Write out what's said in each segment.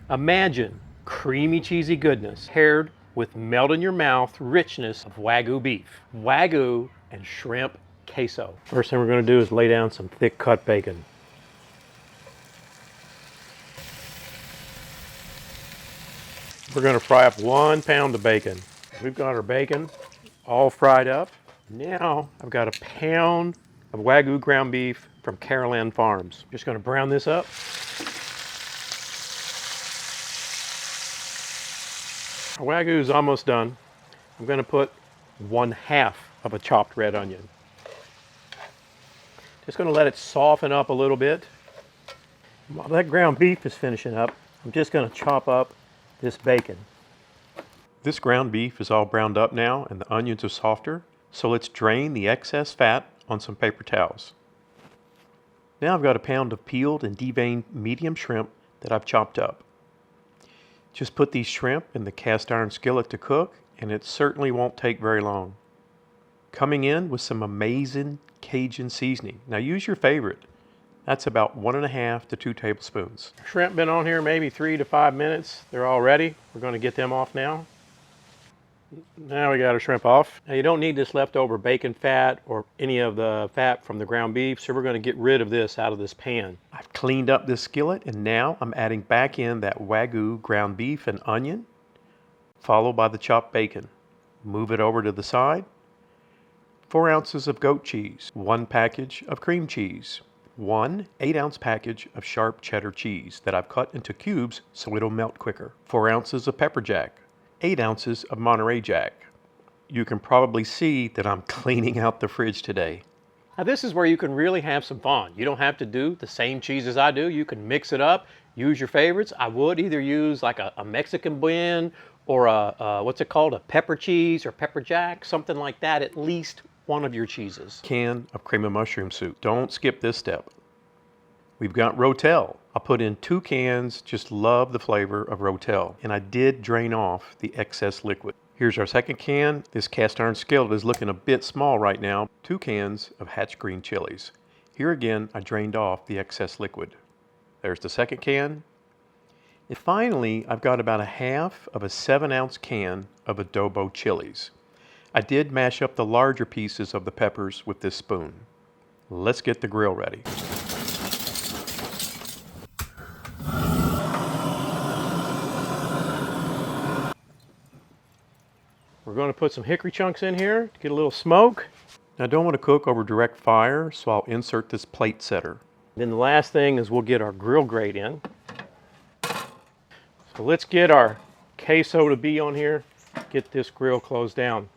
Imagine creamy cheesy goodness paired with melt in your mouth richness of Wagyu beef. Wagyu and Shrimp Queso. First thing we're going to do is lay down some thick cut bacon. We're going to fry up 1 pound of bacon. We've got our bacon all fried up. Now I've got a pound of Wagyu ground beef from Caroline Farms. Just going to brown this up. Our Wagyu is almost done. I'm going to put 1/2 of a chopped red onion. Just going to let it soften up a little bit. While that ground beef is finishing up, I'm just going to chop up this bacon. This ground beef is all browned up now and the onions are softer, so let's drain the excess fat on some paper towels. Now I've got a pound of peeled and deveined medium shrimp that I've chopped up. Just put these shrimp in the cast iron skillet to cook, and it certainly won't take very long. Coming in with some amazing Cajun seasoning. Now use your favorite. That's about 1.5 to 2 tablespoons. Shrimp been on here maybe 3 to 5 minutes. They're all ready. We're going to get them off now. Now we got our shrimp off. Now you don't need this leftover bacon fat or any of the fat from the ground beef, so we're going to get rid of this out of this pan. I've cleaned up this skillet and now I'm adding back in that Wagyu ground beef and onion, followed by the chopped bacon. Move it over to the side. 4 ounces of goat cheese, 1 package of cream cheese, 1 8-ounce package of sharp cheddar cheese that I've cut into cubes so it'll melt quicker, 4 ounces of pepper jack, 8 ounces of Monterey Jack. You can probably see that I'm cleaning out the fridge today. Now this is where you can really have some fun. You don't have to do the same cheese as I do. You can mix it up, use your favorites. I would either use like a Mexican blend or a what's it called, a pepper cheese or pepper jack, something like that, at least one of your cheeses. Can of cream of mushroom soup. Don't skip this step. We've got Rotel. I'll put in 2 cans, just love the flavor of Rotel. And I did drain off the excess liquid. Here's our second can. This cast iron skillet is looking a bit small right now. 2 cans of Hatch green chilies. Here again, I drained off the excess liquid. There's the second can. And finally, I've got about 1/2 of a 7-ounce can of adobo chilies. I did mash up the larger pieces of the peppers with this spoon. Let's get the grill ready. We're going to put some hickory chunks in here to get a little smoke. Now I don't want to cook over direct fire, so I'll insert this plate setter. Then the last thing is we'll get our grill grate in. So let's get our queso to be on here, get this grill closed down.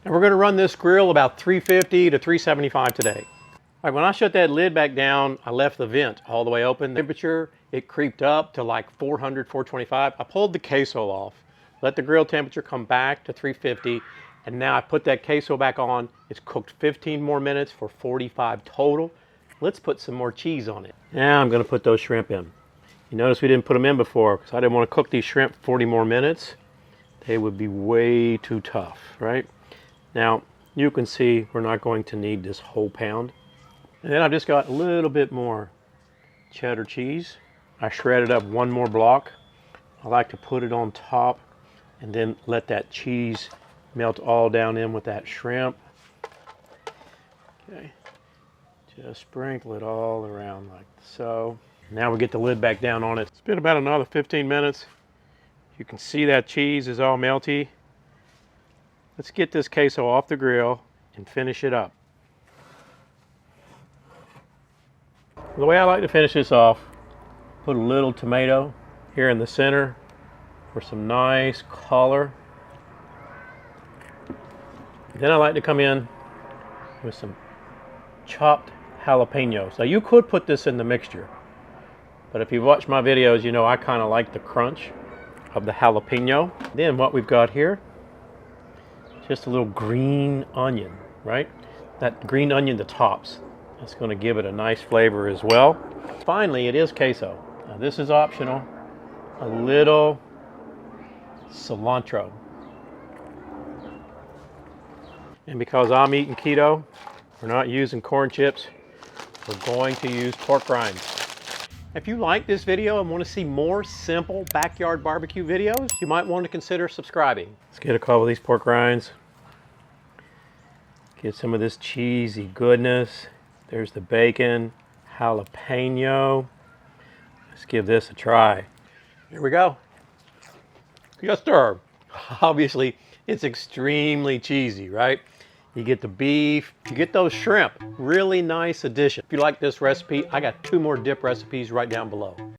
And we're going to run this grill about 350 to 375 today. All right, when I shut that lid back down, I left the vent all the way open. The temperature, it creeped up to like 400, 425. I pulled the queso off, let the grill temperature come back to 350, and now I put that queso back on. It's cooked 15 more minutes for 45 total. Let's put some more cheese on it. Now I'm going to put those shrimp in. You notice we didn't put them in before because I didn't want to cook these shrimp 40 more minutes. They would be way too tough, right? Now, you can see we're not going to need this whole pound. And then I've just got a little bit more cheddar cheese. I shredded up 1 more block. I like to put it on top and then let that cheese melt all down in with that shrimp. Okay, just sprinkle it all around like so. Now we get the lid back down on it. It's been about another 15 minutes. You can see that cheese is all melty. Let's get this queso off the grill and finish it up. The way I like to finish this off, put a little tomato here in the center for some nice color. Then I like to come in with some chopped jalapenos. Now you could put this in the mixture, but if you've watched my videos, you know I kind of like the crunch of the jalapeno. Then what we've got here, just a little green onion, right? That green onion, the tops, that's going to give it a nice flavor as well. Finally, it is queso. Now this is optional. A little cilantro. And because I'm eating keto, we're not using corn chips. We're going to use pork rinds. If you like this video and want to see more simple backyard barbecue videos, you might want to consider subscribing. Let's get a couple of these pork rinds. Get some of this cheesy goodness. There's the bacon, jalapeno. Let's give this a try. Here we go. Yes, sir. Obviously, it's extremely cheesy, right? You get the beef, you get those shrimp. Really nice addition. If you like this recipe, I got 2 more dip recipes right down below.